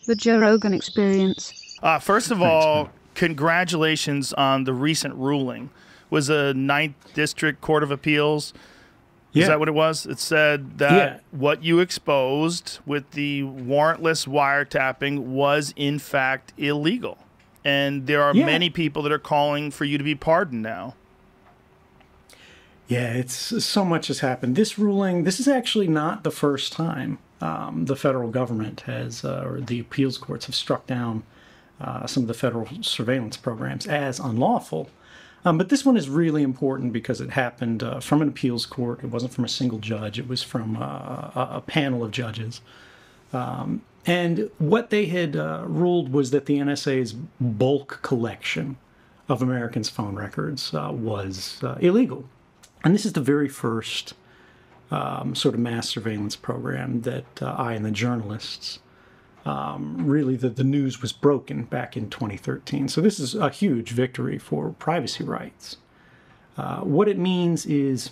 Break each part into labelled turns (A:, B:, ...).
A: The Joe Rogan Experience.
B: First of all, congratulations on the recent ruling. Was a Ninth District Court of Appeals. Is that what it was? It said that what you exposed with the warrantless wiretapping was, in fact, illegal. And there are many people that are calling for you to be pardoned now.
C: Yeah, it's so much has happened. This ruling, this is actually not the first time the federal government has, or the appeals courts have struck down some of the federal surveillance programs as unlawful. But this one is really important because it happened from an appeals court. It wasn't from a single judge. It was from a panel of judges. And what they had ruled was that the NSA's bulk collection of Americans' phone records was illegal. And this is the very first sort of mass surveillance program that I and the journalists, really the news was broken back in 2013. So this is a huge victory for privacy rights. What it means is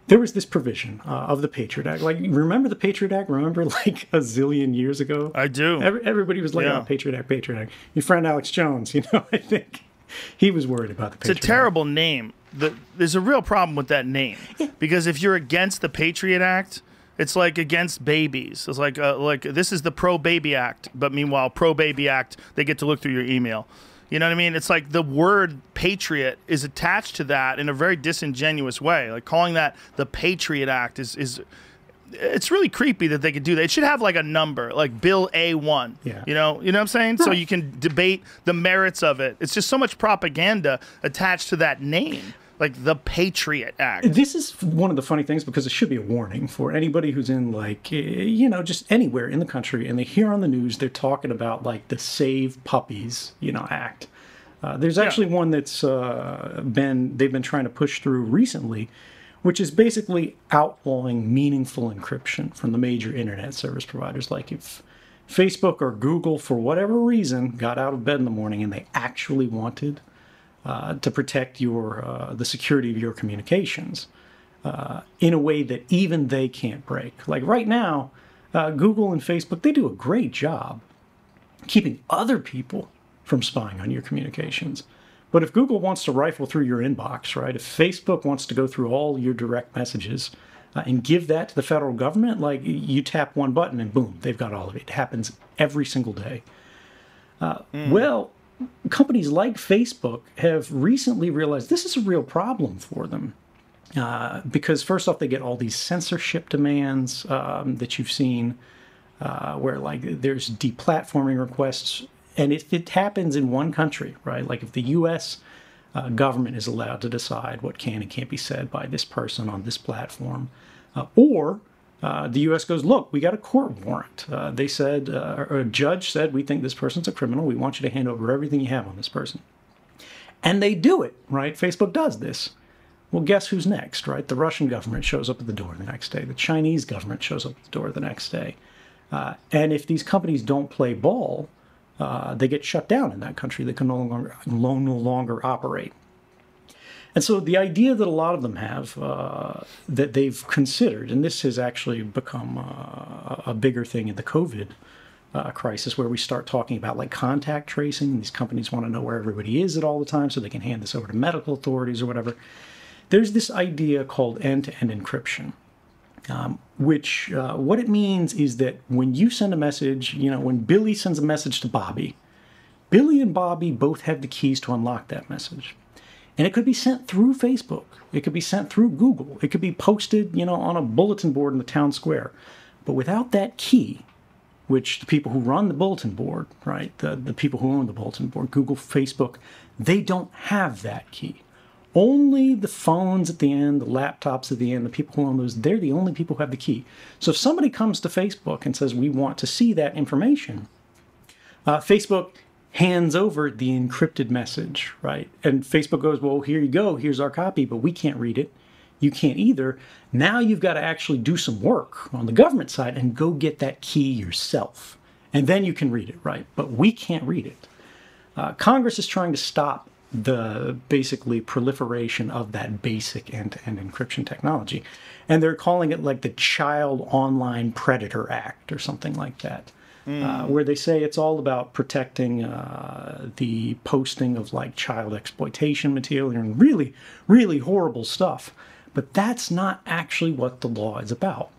C: there was this provision of the Patriot Act. Like, remember the Patriot Act? Remember like a zillion years ago?
B: I do.
C: Everybody was like, oh, Patriot Act, Patriot Act. Your friend Alex Jones, I think he was worried about the Patriot Act.
B: It's a terrible name. There's a real problem with that name. Because if you're against the Patriot Act, it's like against babies. It's like this is the Pro-Baby Act, but meanwhile, Pro-Baby Act, they get to look through your email. You know what I mean? It's like the word patriot is attached to that in a very disingenuous way. Like calling that the Patriot Act is it's really creepy that they could do that. It should have like a number, like Bill A1.
C: Yeah.
B: You know what I'm saying? Right. So you can debate the merits of it. It's just so much propaganda attached to that name. Like the Patriot Act.
C: This is one of the funny things because it should be a warning for anybody who's in like, just anywhere in the country and they hear on the news they're talking about like the Save Puppies, Act. There's actually one that's they've been trying to push through recently, which is basically outlawing meaningful encryption from the major internet service providers. Like if Facebook or Google, for whatever reason, got out of bed in the morning and they actually wanted to protect the security of your communications in a way that even they can't break. Like right now, Google and Facebook, they do a great job keeping other people from spying on your communications. But if Google wants to rifle through your inbox, right? If Facebook wants to go through all your direct messages and give that to the federal government, like you tap one button and boom, they've got all of it. It happens every single day. Well, companies like Facebook have recently realized this is a real problem for them because first off, they get all these censorship demands that you've seen where like there's deplatforming requests. And if it happens in one country, right, like if the U.S. Government is allowed to decide what can and can't be said by this person on this platform, or the U.S. goes, look, we got a court warrant. They said, or a judge said, we think this person's a criminal. We want you to hand over everything you have on this person. And they do it, right? Facebook does this. Well, guess who's next, right? The Russian government shows up at the door the next day. The Chinese government shows up at the door the next day. And if these companies don't play ball, they get shut down in that country. They can no longer operate. And so the idea that a lot of them have that they've considered, and this has actually become a bigger thing in the COVID crisis, where we start talking about like contact tracing. These companies want to know where everybody is at all the time so they can hand this over to medical authorities or whatever. There's this idea called end-to-end encryption, which what it means is that when you send a message, when Billy sends a message to Bobby, Billy and Bobby both have the keys to unlock that message. And it could be sent through Facebook. It could be sent through Google. It could be posted, on a bulletin board in the town square. But without that key, which the people who run the bulletin board, right, the people who own the bulletin board, Google, Facebook, they don't have that key. Only the phones at the end, the laptops at the end, the people who own those, they're the only people who have the key. So if somebody comes to Facebook and says, we want to see that information, Facebook hands over the encrypted message, right? And Facebook goes, well, here you go. Here's our copy, but we can't read it. You can't either. Now you've got to actually do some work on the government side and go get that key yourself. And then you can read it, right? But we can't read it. Congress is trying to stop the basically proliferation of that basic end-to-end encryption technology. And they're calling it like the Child Online Predator Act or something like that, where they say it's all about protecting the posting of like child exploitation material and really, really horrible stuff. But that's not actually what the law is about.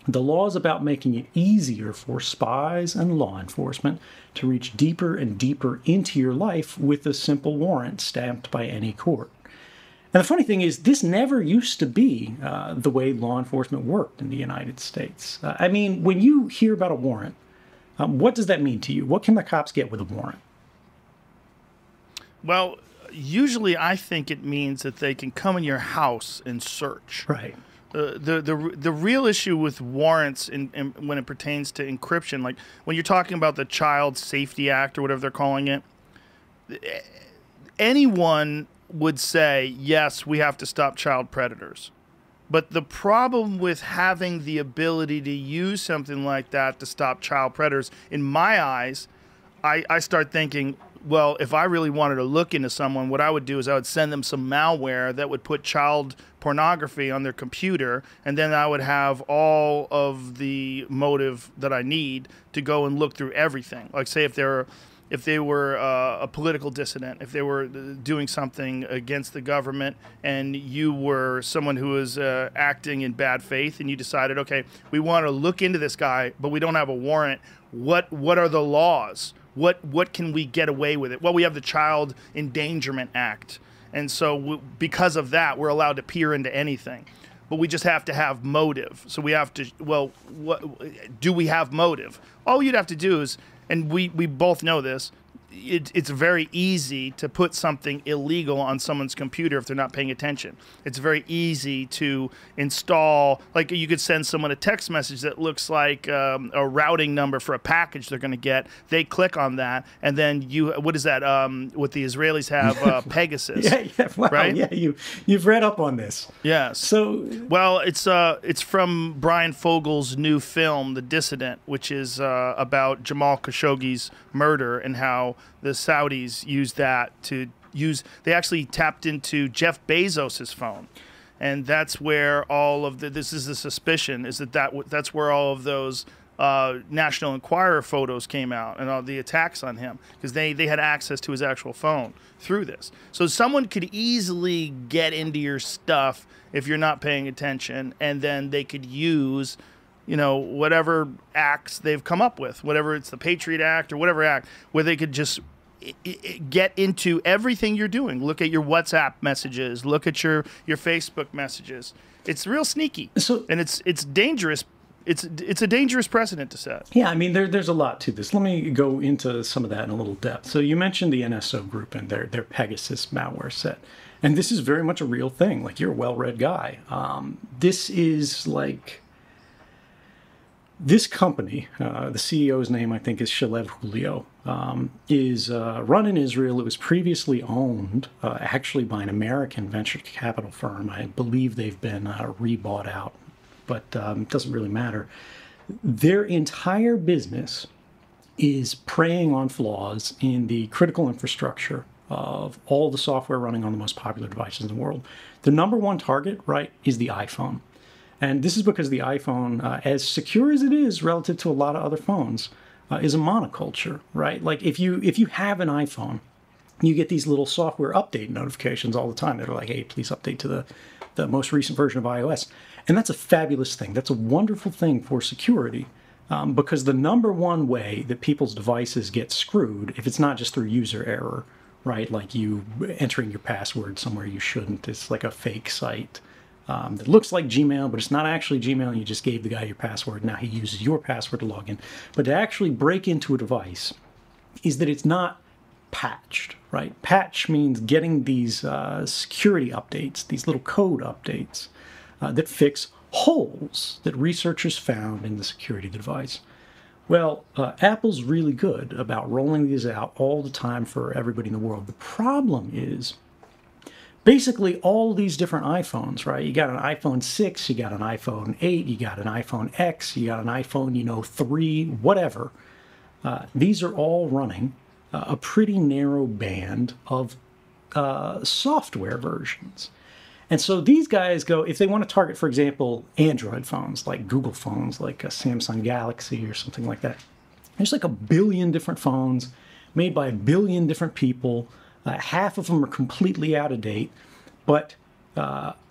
C: The law is about making it easier for spies and law enforcement to reach deeper and deeper into your life with a simple warrant stamped by any court. And the funny thing is, this never used to be the way law enforcement worked in the United States. I mean, when you hear about a warrant, what does that mean to you? What can the cops get with a warrant?
B: Well, usually I think it means that they can come in your house and search.
C: Right.
B: The real issue with warrants when it pertains to encryption, like when you're talking about the Child Safety Act or whatever they're calling it, anyone would say, yes, we have to stop child predators. But the problem with having the ability to use something like that to stop child predators, in my eyes, I start thinking, well, if I really wanted to look into someone, what I would do is I would send them some malware that would put child pornography on their computer, and then I would have all of the motive that I need to go and look through everything. Like, say if they were a political dissident, if they were doing something against the government, and you were someone who was acting in bad faith, and you decided, okay, we want to look into this guy, but we don't have a warrant. What are the laws? What can we get away with it? Well, we have the Child Endangerment Act. And so because of that, we're allowed to peer into anything. But we just have to have motive. So we have to, well, do we have motive? All you'd have to do is, and we both know this, it's very easy to put something illegal on someone's computer if they're not paying attention. It's very easy to install, like you could send someone a text message that looks like a routing number for a package they're going to get. They click on that, and then what is that, what the Israelis have, Pegasus.
C: Yeah, wow,
B: right?
C: Yeah, you've read up on this.
B: Yes.
C: So,
B: well, it's from Brian Fogel's new film, The Dissident, which is about Jamal Khashoggi's murder and how the Saudis used that they actually tapped into Jeff Bezos's phone. And that's where all of this is the suspicion, is that's where all of those National Enquirer photos came out and all the attacks on him, because they had access to his actual phone through this. So someone could easily get into your stuff if you're not paying attention, and then they could use whatever acts they've come up with, whatever it's the Patriot Act or whatever act, where they could just get into everything you're doing. Look at your WhatsApp messages. Look at your Facebook messages. It's real sneaky, and it's dangerous. It's a dangerous precedent to set.
C: Yeah, I mean, there's a lot to this. Let me go into some of that in a little depth. So you mentioned the NSO group and their Pegasus malware set. And this is very much a real thing. Like, you're a well-read guy. This is like... This company, the CEO's name, I think, is Shalev Julio, is run in Israel. It was previously owned, actually, by an American venture capital firm. I believe they've been rebought out, but it doesn't really matter. Their entire business is preying on flaws in the critical infrastructure of all the software running on the most popular devices in the world. The number one target, right, is the iPhone. And this is because the iPhone, as secure as it is relative to a lot of other phones, is a monoculture, right? Like if you have an iPhone, you get these little software update notifications all the time that are like, hey, please update to the most recent version of iOS. And that's a fabulous thing. That's a wonderful thing for security, because the number one way that people's devices get screwed, if it's not just through user error, right, like you entering your password somewhere you shouldn't, it's like a fake site. That looks like Gmail, but it's not actually Gmail. You just gave the guy your password. Now he uses your password to log in. But to actually break into a device is that it's not patched, right? Patch means getting these security updates, these little code updates that fix holes that researchers found in the security of the device. Well, Apple's really good about rolling these out all the time for everybody in the world. The problem is, basically all these different iPhones, right? You got an iPhone 6, you got an iPhone 8, you got an iPhone X, you got an iPhone, 3, whatever. These are all running a pretty narrow band of software versions. And so these guys go, if they want to target, for example, Android phones, like Google phones, like a Samsung Galaxy or something like that. There's like 1 billion different phones made by 1 billion different people. Half of them are completely out of date. But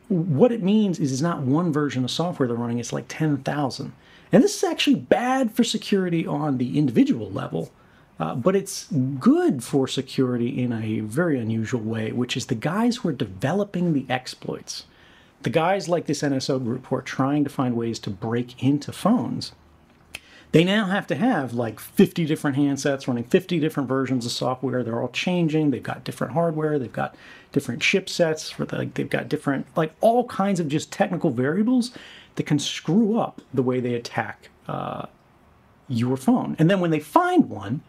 C: what it means is it's not one version of software they're running, it's like 10,000. And this is actually bad for security on the individual level. But it's good for security in a very unusual way, which is the guys who are developing the exploits. The guys like this NSO group who are trying to find ways to break into phones. They now have to have like 50 different handsets running 50 different versions of software. They're all changing. They've got different hardware. They've got different chipsets. They've got different, like all kinds of just technical variables that can screw up the way they attack your phone. And then when they find one,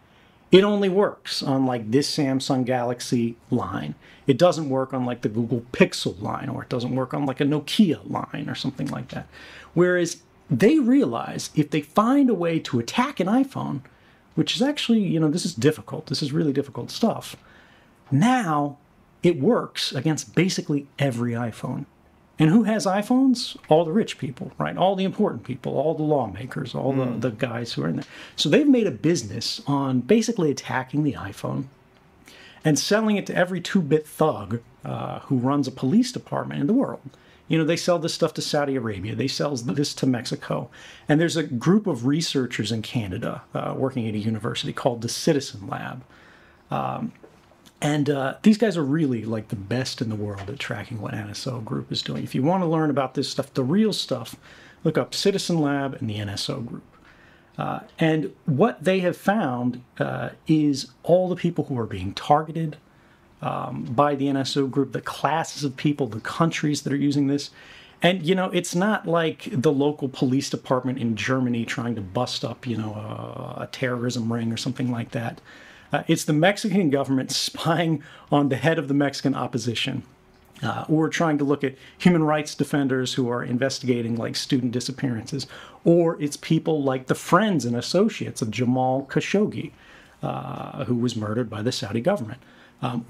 C: it only works on like this Samsung Galaxy line. It doesn't work on like the Google Pixel line, or it doesn't work on like a Nokia line or something like that. Whereas they realize if they find a way to attack an iPhone, which is actually, you know, this is difficult. This is really difficult stuff. Now it works against basically every iPhone. And who has iPhones? All the rich people, right? All the important people, all the lawmakers, all the guys who are in there. So they've made a business on basically attacking the iPhone and selling it to every 2-bit thug who runs a police department in the world. You know, they sell this stuff to Saudi Arabia. They sell this to Mexico. And there's a group of researchers in Canada working at a university called the Citizen Lab. And these guys are really like the best in the world at tracking what NSO Group is doing. If you want to learn about this stuff, the real stuff, look up Citizen Lab and the NSO Group. And what they have found is all the people who are being targeted by the NSO Group, the classes of people, the countries that are using this. And, you know, it's not like the local police department in Germany trying to bust up, you know, a terrorism ring or something like that. It's the Mexican government spying on the head of the Mexican opposition, or trying to look at human rights defenders who are investigating like student disappearances, or it's people like the friends and associates of Jamal Khashoggi, who was murdered by the Saudi government,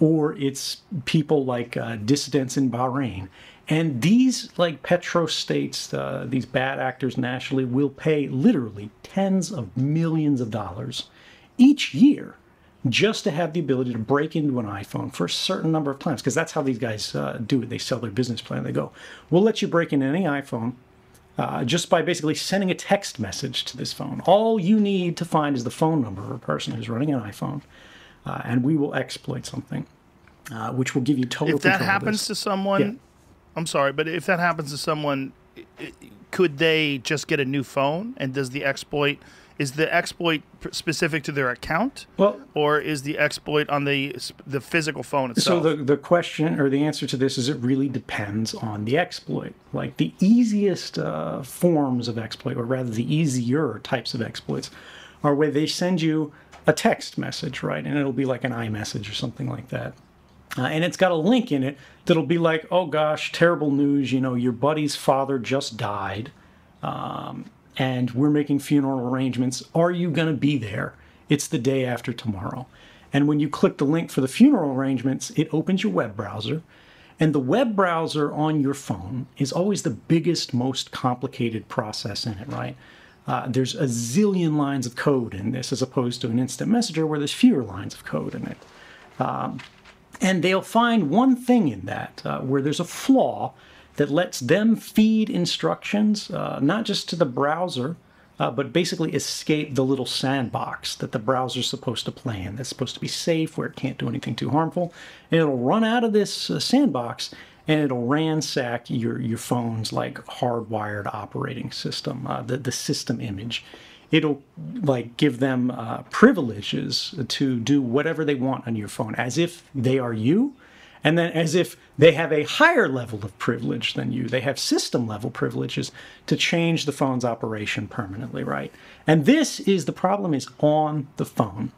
C: or it's people like dissidents in Bahrain. And these like petrostates, these bad actors nationally, will pay literally tens of millions of dollars each year just to have the ability to break into an iPhone for a certain number of times, because that's how these guys do it. They sell their business plan. They go, we'll let you break into any iPhone just by basically sending a text message to this phone. All you need to find is the phone number of a person who's running an iPhone, and we will exploit something, which will give you total control.
B: If that happens to someone, yeah. I'm sorry, but if that happens to someone, could they just get a new phone? And does the exploit... Is the exploit specific to their account, or is the exploit on the physical phone itself?
C: So the question or the answer to this is it really depends on the exploit. Like the easiest forms of exploit, or rather the easier types of exploits, are where they send you a text message, right? And it'll be like an iMessage or something like that. And it's got a link in it that'll be like, oh gosh, terrible news, you know, your buddy's father just died. And we're making funeral arrangements. Are you going to be there? It's the day after tomorrow. And when you click the link for the funeral arrangements, it opens your web browser. And the web browser on your phone is always the biggest, most complicated process in it, right? There's a zillion lines of code in this, as opposed to an instant messenger where there's fewer lines of code in it. And they'll find one thing in that where there's a flaw that lets them feed instructions, not just to the browser, but basically escape the little sandbox that the browser's supposed to play in. That's supposed to be safe, where it can't do anything too harmful. And it'll run out of this sandbox, and it'll ransack your phone's like hardwired operating system, the system image. It'll like give them privileges to do whatever they want on your phone, as if they are you. And then as if they have a higher level of privilege than you. They have system level privileges to change the phone's operation permanently, right? And this is the problem is on the phone.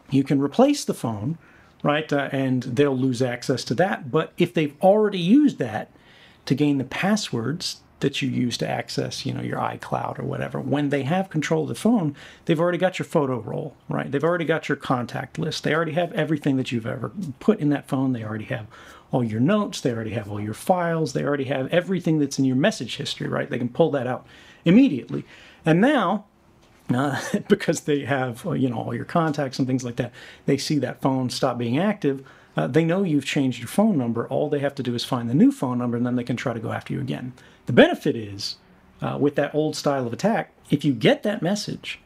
C: You can replace the phone, right? And they'll lose access to that. But if they've already used that to gain the passwords that you use to access, your iCloud or whatever. When they have control of the phone, they've already got your photo roll, right? They've already got your contact list. They already have everything that you've ever put in that phone. They already have all your notes. They already have all your files. They already have everything that's in your message history, right? They can pull that out immediately. And now, because they have, all your contacts and things like that, they see that phone stop being active. They know you've changed your phone number. All they have to do is find the new phone number, and then they can try to go after you again. The benefit is, with that old style of attack, if you get that message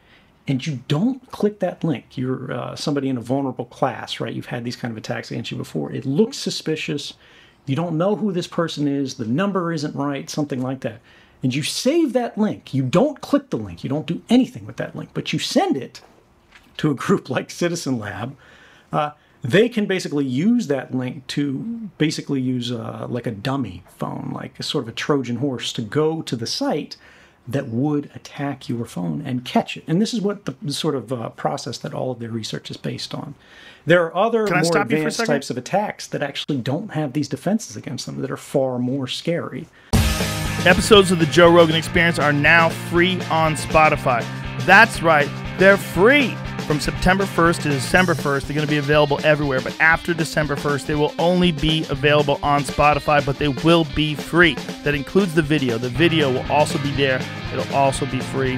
C: and you don't click that link, you're somebody in a vulnerable class, right? You've had these kind of attacks against you before. It looks suspicious. You don't know who this person is. The number isn't right, something like that. And you save that link. You don't click the link. You don't do anything with that link, but you send it to a group like Citizen Lab. They can basically use that link to basically use like a dummy phone, like a sort of a Trojan horse, to go to the site that would attack your phone and catch it. And this is what the sort of process that all of their research is based on. There are other more advanced types of attacks that actually don't have these defenses against them that are far more scary.
B: Episodes of the Joe Rogan Experience are now free on Spotify. That's right, they're free. From September 1st to December 1st, they're going to be available everywhere. But after December 1st, they will only be available on Spotify, but they will be free. That includes the video. The video will also be there. It'll also be free.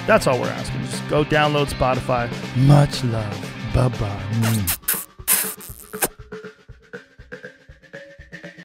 B: That's all we're asking. Just go download Spotify. Much love. Bye-bye.